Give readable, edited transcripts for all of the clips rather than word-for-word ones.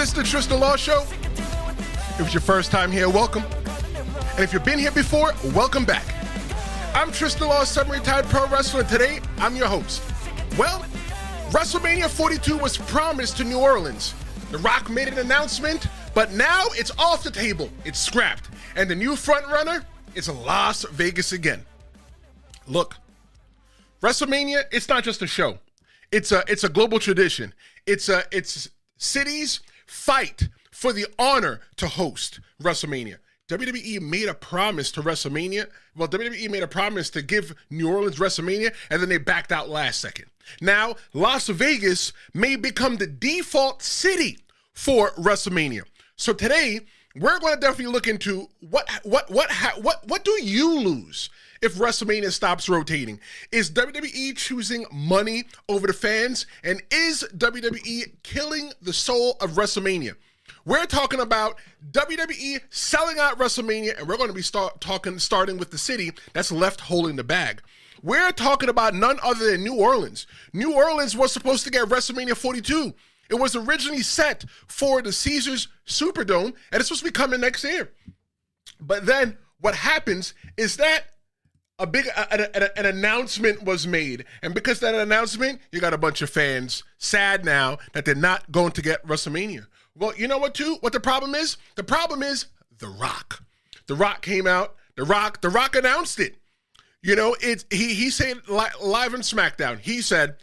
is the Tristan Law Show. If it's your first time here, welcome. And if you've been here before, welcome back. I'm Tristan Law, semi-retired pro wrestler. Today, I'm your host. Well, WrestleMania 42 was promised to New Orleans. The Rock made an announcement, but now it's off the table. It's scrapped. And the new frontrunner is Las Vegas again. Look, WrestleMania, it's not just a show. It's a global tradition. It's cities fight for the honor to host WrestleMania. WWE made a promise to WrestleMania. Well, WWE made a promise to give New Orleans WrestleMania, and then they backed out last second. Now, Las Vegas may become the default city for WrestleMania. So today, we're going to definitely look into what do you lose if WrestleMania stops rotating? Is WWE choosing money over the fans? And is WWE killing the soul of WrestleMania? We're talking about WWE selling out WrestleMania, and we're going to be starting with the city that's left holding the bag. We're talking about none other than New Orleans. New Orleans was supposed to get WrestleMania 42. It was originally set for the Caesars Superdome, and it's supposed to be coming next year. But then what happens is that an announcement was made, and because of that announcement, you got a bunch of fans sad now that they're not going to get WrestleMania. Well, you know what, too? What the problem is? The problem is The Rock. The Rock came out. The Rock announced it. You know, he said live on SmackDown. He said,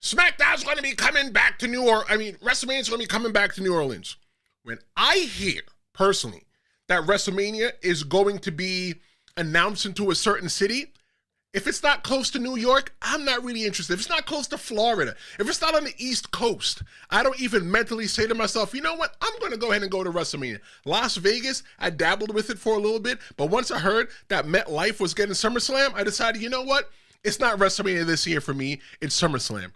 SmackDown's going to be coming back to WrestleMania's going to be coming back to New Orleans. When I hear, personally, that WrestleMania is going to be announced into a certain city, if it's not close to New York, I'm not really interested. If it's not close to Florida, if it's not on the East Coast, I don't even mentally say to myself, you know what, I'm going to go ahead and go to WrestleMania. Las Vegas, I dabbled with it for a little bit, but once I heard that MetLife was getting SummerSlam, I decided, you know what, it's not WrestleMania this year for me, it's SummerSlam.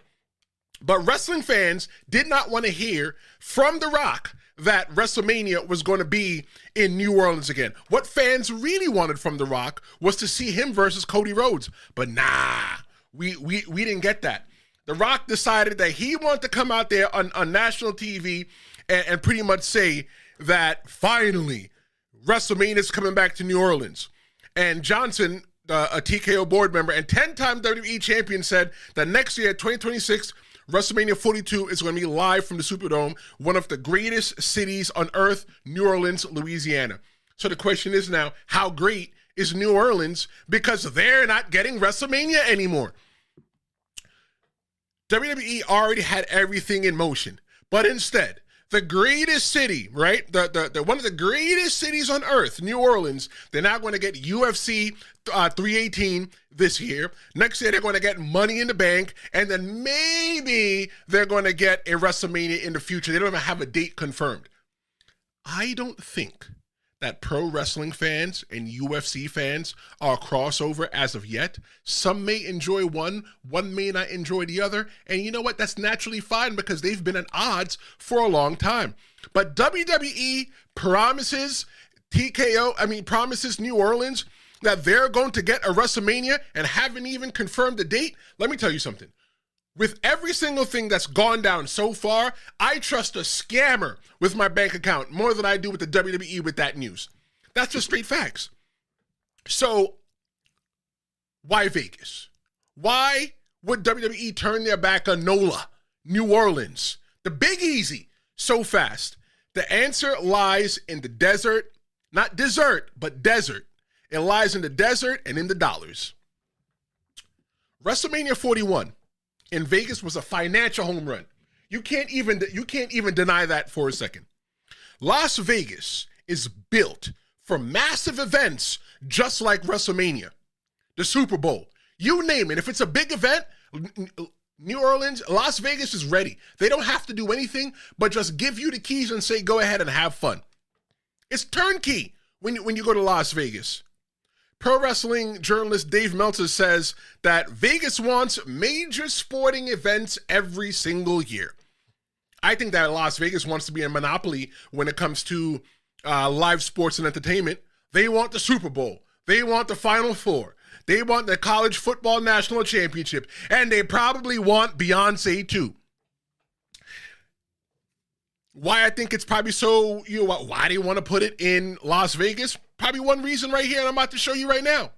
But wrestling fans did not want to hear from The Rock that WrestleMania was going to be in New Orleans again. What fans really wanted from The Rock was to see him versus Cody Rhodes. But nah, we didn't get that. The Rock decided that he wanted to come out there on national TV and pretty much say that finally WrestleMania is coming back to New Orleans. And Johnson, a TKO board member and 10-time WWE champion, said that next year, 2026, WrestleMania 42 is going to be live from the Superdome, one of the greatest cities on earth, New Orleans, Louisiana. So the question is now, how great is New Orleans because they're not getting WrestleMania anymore? WWE already had everything in motion, but instead, the greatest city, right? The one of the greatest cities on earth, New Orleans, they're now going to get UFC 318 this year. Next year, they're going to get Money in the Bank, and then maybe they're going to get a WrestleMania in the future. They don't even have a date confirmed. I don't think that pro wrestling fans and UFC fans are a crossover as of yet. Some may enjoy one may not enjoy the other. And you know what? That's naturally fine because they've been at odds for a long time. But WWE promises promises New Orleans that they're going to get a WrestleMania and haven't even confirmed the date. Let me tell you something. With every single thing that's gone down so far, I trust a scammer with my bank account more than I do with the WWE with that news. That's just straight facts. So, why Vegas? Why would WWE turn their back on NOLA, New Orleans, the Big Easy, so fast? The answer lies in the desert, not dessert, but desert. It lies in the desert and in the dollars. WrestleMania 41 in Vegas was a financial home run. You can't even deny that for a second. Las Vegas is built for massive events just like WrestleMania, the Super Bowl. You name it. If it's a big event, New Orleans, Las Vegas is ready. They don't have to do anything but just give you the keys and say, go ahead and have fun. It's turnkey when you go to Las Vegas. Pro wrestling journalist Dave Meltzer says that Vegas wants major sporting events every single year. I think that Las Vegas wants to be a monopoly when it comes to live sports and entertainment. They want the Super Bowl. They want the Final Four. They want the College Football National Championship. And they probably want Beyonce too. Why I think it's probably so, why they want to put it in Las Vegas? Probably one reason right here, and I'm about to show you right now.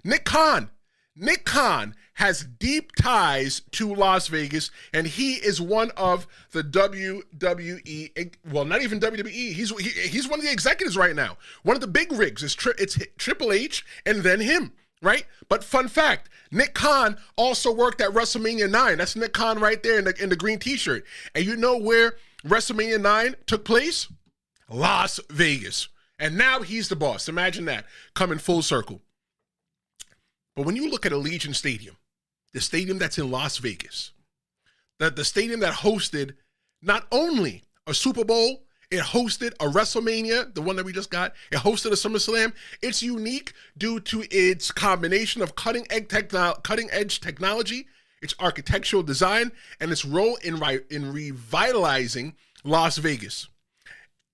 Nick Khan. Nick Khan has deep ties to Las Vegas, and he is one of the WWE, well, not even WWE, he's one of the executives right now. One of the big rigs is it's Triple H and then him, right? But fun fact, Nick Khan also worked at WrestleMania 9. That's Nick Khan right there in the green t-shirt. And you know where WrestleMania 9 took place? Las Vegas. And now he's the boss. Imagine that, coming full circle. But when you look at Allegiant Stadium, the stadium that's in Las Vegas, the stadium that hosted not only a Super Bowl, it hosted a WrestleMania, the one that we just got, it hosted a SummerSlam. It's unique due to its combination of cutting-edge technology, its architectural design, and its role in revitalizing Las Vegas.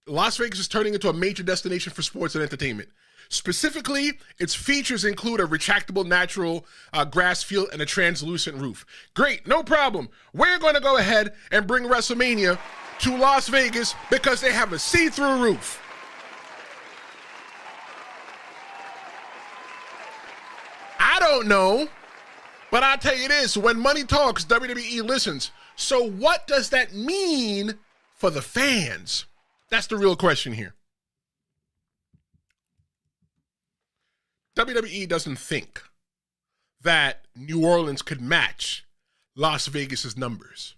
Las Vegas is turning into a major destination for sports and entertainment. Specifically, its features include a retractable natural grass field and a translucent roof. Great, no problem. We're going to go ahead and bring WrestleMania to Las Vegas because they have a see-through roof. I don't know, but I'll tell you this, when money talks, WWE listens. So what does that mean for the fans? That's the real question here. WWE doesn't think that New Orleans could match Las Vegas's numbers.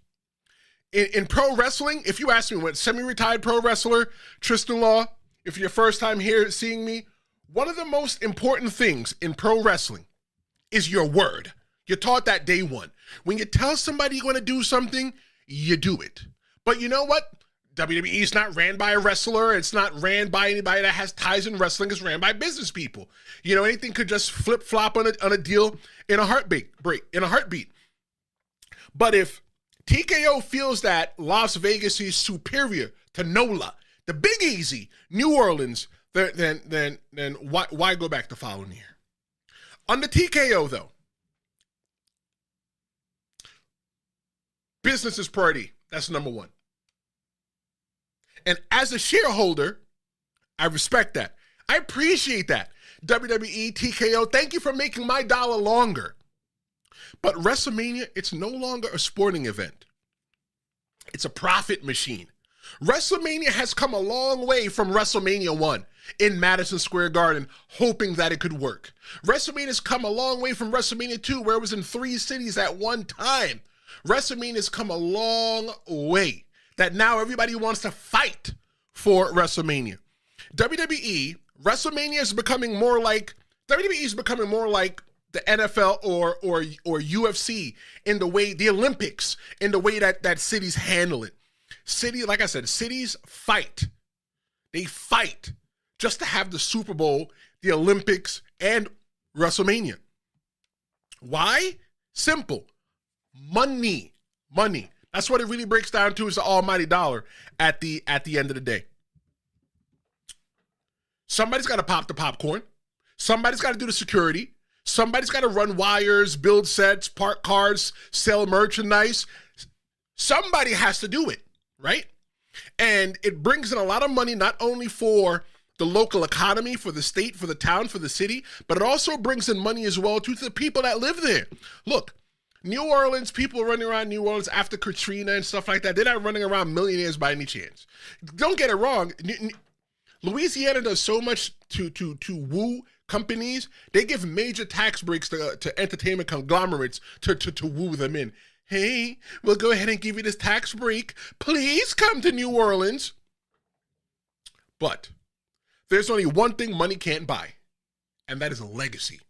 In pro wrestling, if you ask me, what semi-retired pro wrestler, Tristan Law, if you're your first time here seeing me, one of the most important things in pro wrestling is your word. You're taught that day one. When you tell somebody you're going to do something, you do it. But you know what? WWE is not ran by a wrestler. It's not ran by anybody that has ties in wrestling. It's ran by business people. Anything could just flip-flop on a deal in a heartbeat. But if TKO feels that Las Vegas is superior to NOLA, the Big Easy, New Orleans, then why go back the following year? On the TKO, though, business is priority. That's number one. And as a shareholder, I respect that. I appreciate that. WWE, TKO, thank you for making my dollar longer. But WrestleMania, it's no longer a sporting event. It's a profit machine. WrestleMania has come a long way from WrestleMania 1 in Madison Square Garden, hoping that it could work. WrestleMania has come a long way from WrestleMania 2, where it was in 3 cities at one time. WrestleMania has come a long way that now everybody wants to fight for WrestleMania. WrestleMania is becoming more like the NFL or UFC in the way, the Olympics, in the way that cities handle it. Like I said, cities fight. They fight just to have the Super Bowl, the Olympics, and WrestleMania. Why? Simple. Money. That's what it really breaks down to, is the almighty dollar at the end of the day. Somebody's got to pop the popcorn. Somebody's got to do the security. Somebody's got to run wires, build sets, park cars, sell merchandise. Somebody has to do it, right? And it brings in a lot of money, not only for the local economy, for the state, for the town, for the city, but it also brings in money as well to the people that live there. Look, New Orleans, people running around New Orleans after Katrina and stuff like that, they're not running around millionaires by any chance. Don't get it wrong. Louisiana does so much to woo companies. They give major tax breaks to entertainment conglomerates to woo them in. Hey, we'll go ahead and give you this tax break. Please come to New Orleans. But there's only one thing money can't buy, and that is a legacy.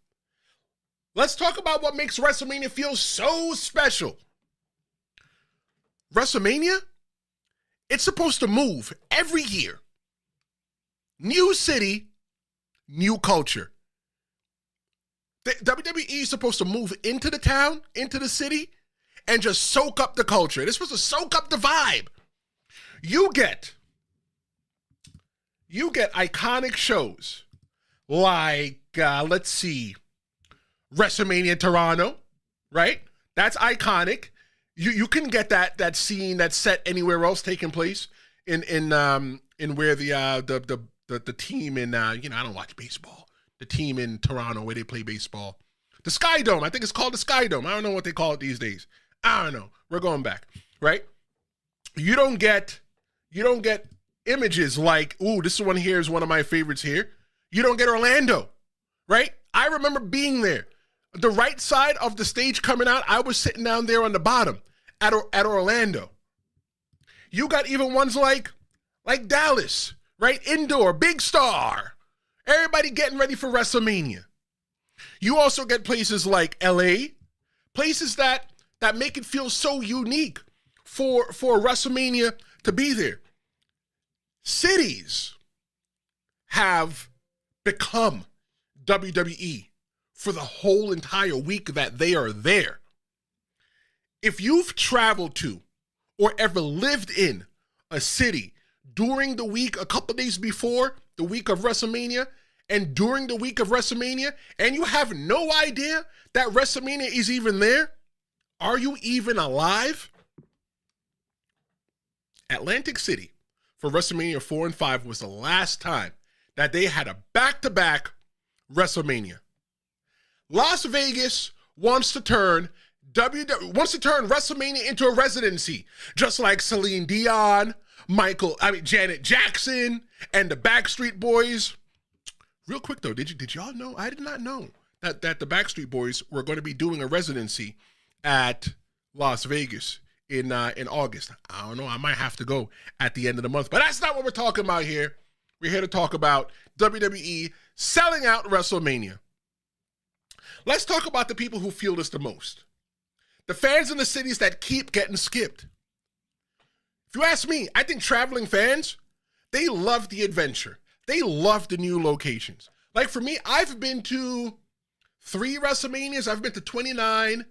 Let's talk about what makes WrestleMania feel so special. WrestleMania, it's supposed to move every year. New city, new culture. The WWE is supposed to move into the town, into the city, and just soak up the culture. It's supposed to soak up the vibe. You get iconic shows like, let's see, WrestleMania Toronto, right? That's iconic. You can get that scene that's set anywhere else taking place in where the team in I don't watch baseball. The team in Toronto where they play baseball, the Sky Dome. I think it's called the Sky Dome. I don't know what they call it these days. I don't know. We're going back, right? You don't get images like, ooh, this one here is one of my favorites here. You don't get Orlando, right? I remember being there. The right side of the stage coming out, I was sitting down there on the bottom at Orlando. You got even ones like Dallas, right? Indoor, big star. Everybody getting ready for WrestleMania. You also get places like LA, places that make it feel so unique for WrestleMania to be there. Cities have become WWE for the whole entire week that they are there. If you've traveled to or ever lived in a city during the week, a couple days before the week of WrestleMania, and during the week of WrestleMania, and you have no idea that WrestleMania is even there, are you even alive? Atlantic City for WrestleMania 4 and 5 was the last time that they had a back-to-back WrestleMania. Las Vegas wants to turn WrestleMania into a residency, just like Celine Dion, Janet Jackson, and the Backstreet Boys. Real quick though, did y'all know? I did not know that the Backstreet Boys were going to be doing a residency at Las Vegas in August. I don't know. I might have to go at the end of the month, but that's not what we're talking about here. We're here to talk about WWE selling out WrestleMania. Let's talk about the people who feel this the most. The fans in the cities that keep getting skipped. If you ask me, I think traveling fans, they love the adventure. They love the new locations. Like for me, I've been to 3 WrestleManias. I've been to 29,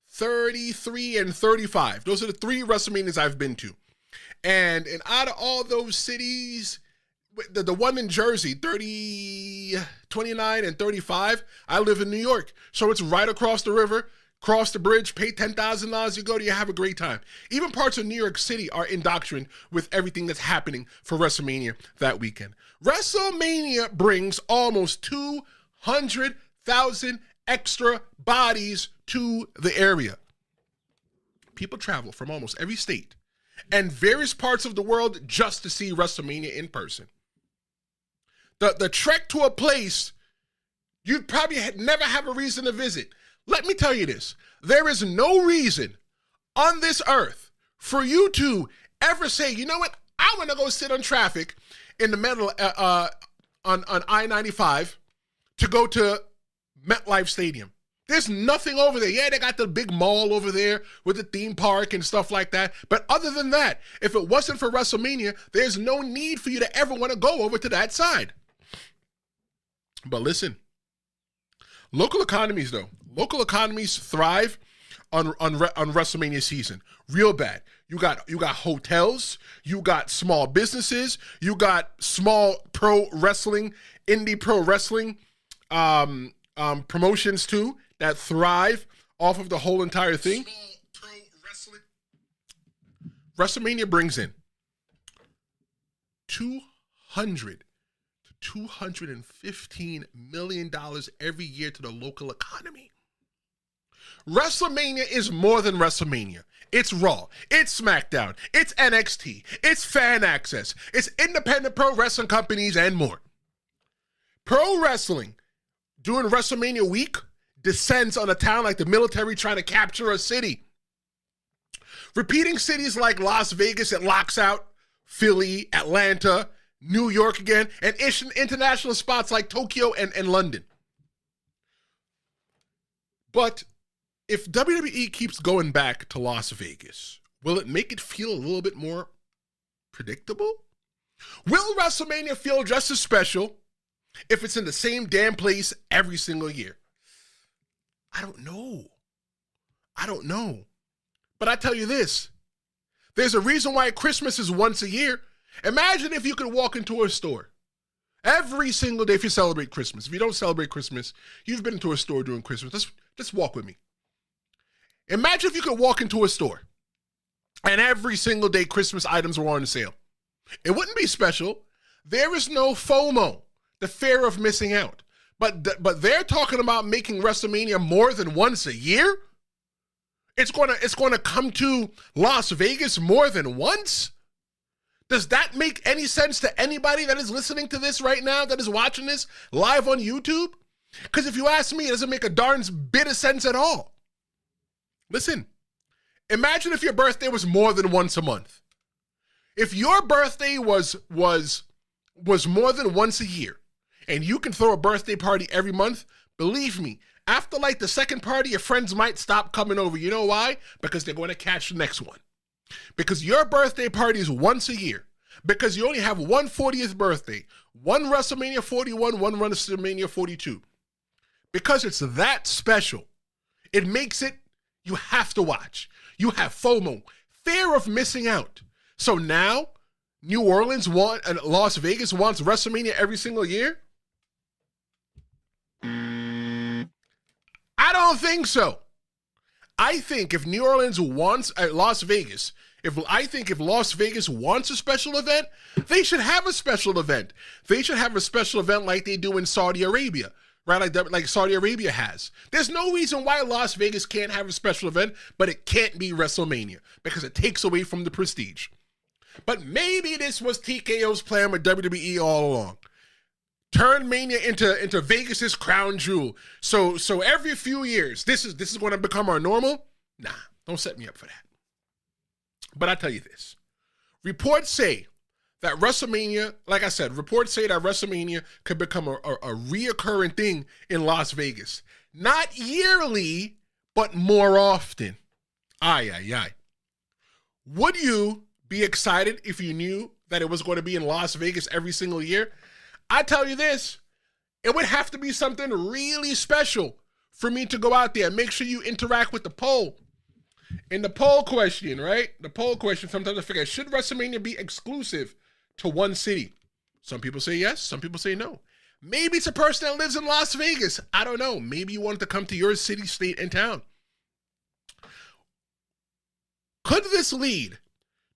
33, and 35. Those are the 3 WrestleManias I've been to. And out of all those cities, the one in Jersey, 29 and 35, I live in New York. So it's right across the river, cross the bridge, pay $10,000, you go to, you have a great time. Even parts of New York City are indoctrinated with everything that's happening for WrestleMania that weekend. WrestleMania brings almost 200,000 extra bodies to the area. People travel from almost every state and various parts of the world just to see WrestleMania in person. The trek to a place you'd probably never have a reason to visit. Let me tell you this. There is no reason on this earth for you to ever say, you know what, I want to go sit on traffic in the middle on I-95 to go to MetLife Stadium. There's nothing over there. Yeah, they got the big mall over there with the theme park and stuff like that. But other than that, if it wasn't for WrestleMania, there's no need for you to ever want to go over to that side. But listen, local economies thrive on WrestleMania season real bad. You got hotels, you got small businesses, you got small pro wrestling, indie pro wrestling promotions too that thrive off of the whole entire thing. Small pro wrestling. WrestleMania brings in $200 to $215 million every year to the local economy. WrestleMania is more than WrestleMania. It's Raw, it's SmackDown, it's NXT, it's Fan Access, it's independent pro wrestling companies, and more. Pro wrestling during WrestleMania week descends on a town like the military trying to capture a city. Repeating cities like Las Vegas, it locks out Philly, Atlanta, New York again, and international spots like Tokyo and London. But if WWE keeps going back to Las Vegas, will it make it feel a little bit more predictable? Will WrestleMania feel just as special if it's in the same damn place every single year? I don't know. But I tell you this, there's a reason why Christmas is once a year. Imagine if you could walk into a store every single day if you celebrate Christmas. If you don't celebrate Christmas, you've been into a store during Christmas. Just walk with me. Imagine if you could walk into a store and every single day Christmas items were on sale. It wouldn't be special. There is no FOMO, the fear of missing out. But they're talking about making WrestleMania more than once a year? It's gonna come to Las Vegas more than once? Does that make any sense to anybody that is listening to this right now, that is watching this live on YouTube? Because if you ask me, it doesn't make a darn bit of sense at all. Listen, imagine if your birthday was more than once a month. If your birthday was more than once a year, and you can throw a birthday party every month, believe me, after like the second party, your friends might stop coming over. You know why? Because they're going to catch the next one. Because your birthday party is once a year. Because you only have one 40th birthday, one WrestleMania 41, one WrestleMania 42. Because it's that special, it makes it, you have to watch. You have FOMO, fear of missing out. So now, New Orleans and Las Vegas wants WrestleMania every single year? I don't think so. I think if New Orleans wants Las Vegas, if Las Vegas wants a special event, they should have a special event. They should have a special event like they do in Saudi Arabia, right? Like Saudi Arabia has. There's no reason why Las Vegas can't have a special event, but it can't be WrestleMania because it takes away from the prestige. But maybe this was TKO's plan with WWE all along. Turn Mania into Vegas's crown jewel. So every few years, this is going to become our normal? Nah, don't set me up for that. But I tell you this. Reports say that WrestleMania, like I said, reports say that WrestleMania could become a reoccurring thing in Las Vegas. Not yearly, but more often. Aye. Would you be excited if you knew that it was going to be in Las Vegas every single year? I tell you this, it would have to be something really special for me to go out there. Make sure you interact with the poll. In the poll question, right? The poll question, sometimes I figure, should WrestleMania be exclusive to one city? Some people say yes, some people say no. Maybe it's a person that lives in Las Vegas. I don't know. Maybe you want to come to your city, state, and town. Could this lead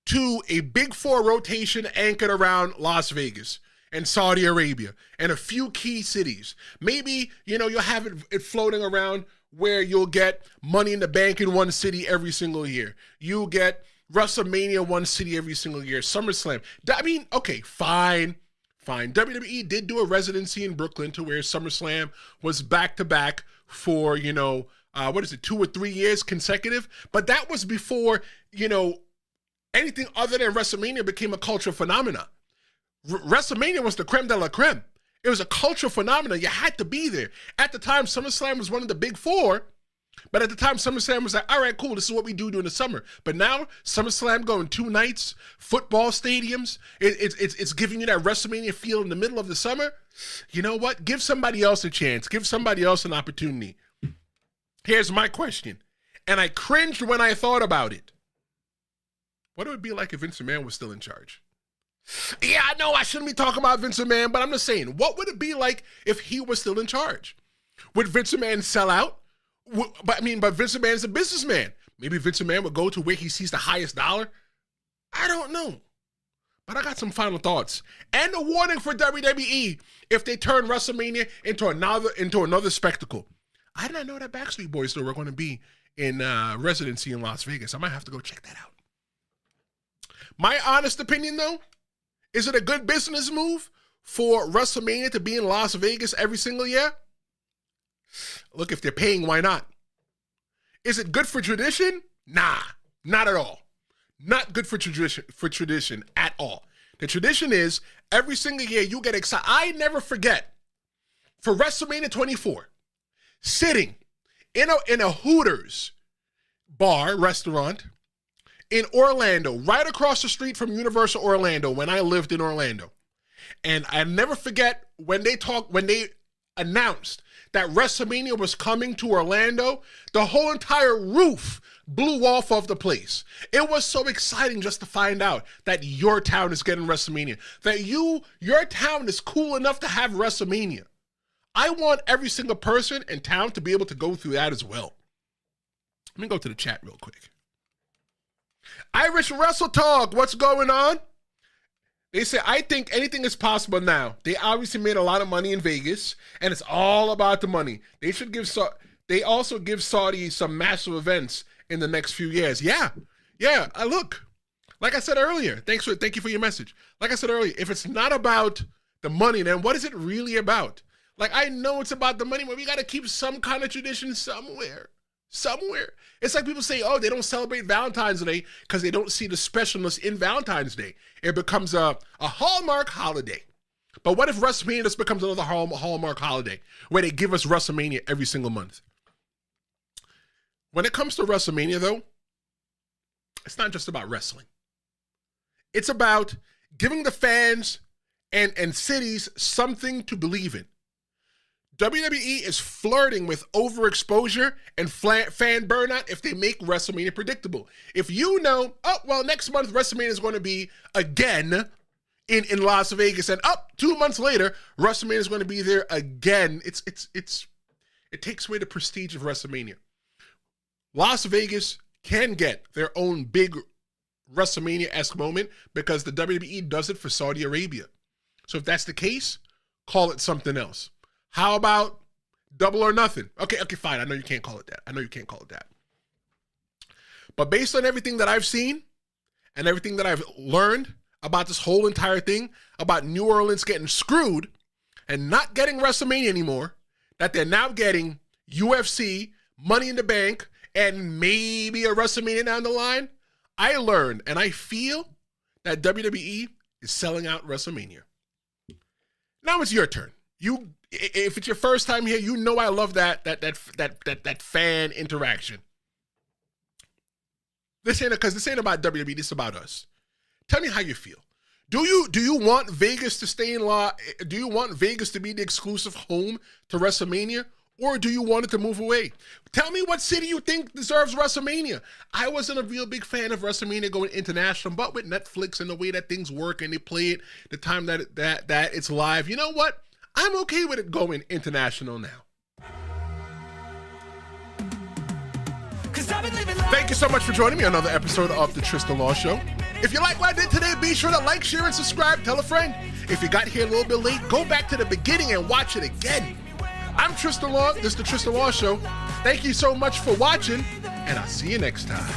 to a Big Four rotation anchored around Las Vegas and Saudi Arabia and a few key cities? Maybe, you'll have it floating around where you'll get Money in the Bank in one city every single year. You'll get WrestleMania one city every single year. SummerSlam. I mean, okay, fine. WWE did do a residency in Brooklyn to where SummerSlam was back-to-back for, 2 or 3 years consecutive? But that was before, anything other than WrestleMania became a cultural phenomenon. WrestleMania was the creme de la creme. It was a cultural phenomenon. You had to be there. At the time, SummerSlam was one of the big four, but at the time, SummerSlam was like, all right, cool, this is what we do during the summer. But now, SummerSlam going 2 nights, football stadiums, it's giving you that WrestleMania feel in the middle of the summer. You know what? Give somebody else a chance. Give somebody else an opportunity. Here's my question, and I cringed when I thought about it. What would it be like if Vince McMahon was still in charge? Yeah, I know I shouldn't be talking about Vince McMahon, but I'm just saying, what would it be like if he was still in charge? Would Vince McMahon sell out? But Vince McMahon is a businessman. Maybe Vince McMahon would go to where he sees the highest dollar. I don't know. But I got some final thoughts. And a warning for WWE if they turn WrestleMania into another spectacle. I did not know that Backstreet Boys were going to be in residency in Las Vegas. I might have to go check that out. My honest opinion, though, is it a good business move for WrestleMania to be in Las Vegas every single year? Look, if they're paying, why not? Is it good for tradition? Nah, not at all. Not good for tradition at all. The tradition is every single year you get excited. I never forget for WrestleMania 24, sitting in a Hooters restaurant in Orlando, right across the street from Universal Orlando when I lived in Orlando. And I never forget when they announced that WrestleMania was coming to Orlando, the whole entire roof blew off of the place. It was so exciting just to find out that your town is getting WrestleMania, that your town is cool enough to have WrestleMania. I want every single person in town to be able to go through that as well. Let me go to the chat real quick. Irish Wrestle Talk, what's going on? They say, I think anything is possible now. They obviously made a lot of money in Vegas, and it's all about the money. They also give Saudi some massive events in the next few years. Yeah. Look, like I said earlier, thank you for your message. Like I said earlier, if it's not about the money, then what is it really about? Like, I know it's about the money, but we got to keep some kind of tradition somewhere. It's like people say, oh, they don't celebrate Valentine's Day because they don't see the specialness in Valentine's Day. It becomes a Hallmark holiday. But what if WrestleMania just becomes another Hallmark holiday where they give us WrestleMania every single month? When it comes to WrestleMania, though, it's not just about wrestling. It's about giving the fans and cities something to believe in. WWE is flirting with overexposure and fan burnout if they make WrestleMania predictable. If you know, oh, well, next month WrestleMania is going to be again in Las Vegas, and 2 months later, WrestleMania is going to be there again. It takes away the prestige of WrestleMania. Las Vegas can get their own big WrestleMania-esque moment because the WWE does it for Saudi Arabia. So if that's the case, call it something else. How about Double or Nothing? Okay, fine. I know you can't call it that. But based on everything that I've seen and everything that I've learned about this whole entire thing, about New Orleans getting screwed and not getting WrestleMania anymore, that they're now getting UFC, Money in the Bank, and maybe a WrestleMania down the line, I learned and I feel that WWE is selling out WrestleMania. Now it's your turn. If it's your first time here, you know I love that fan interaction. This ain't about WWE. This is about us. Tell me how you feel. Do you want Vegas to stay in law? Do you want Vegas to be the exclusive home to WrestleMania, or do you want it to move away? Tell me what city you think deserves WrestleMania. I wasn't a real big fan of WrestleMania going international, but with Netflix and the way that things work and they play it the time that it's live, you know what? I'm okay with it going international now. Thank you so much for joining me on another episode of The Tristan Law Show. If you like what I did today, be sure to like, share, and subscribe. Tell a friend. If you got here a little bit late, go back to the beginning and watch it again. I'm Tristan Law. This is The Tristan Law Show. Thank you so much for watching, and I'll see you next time.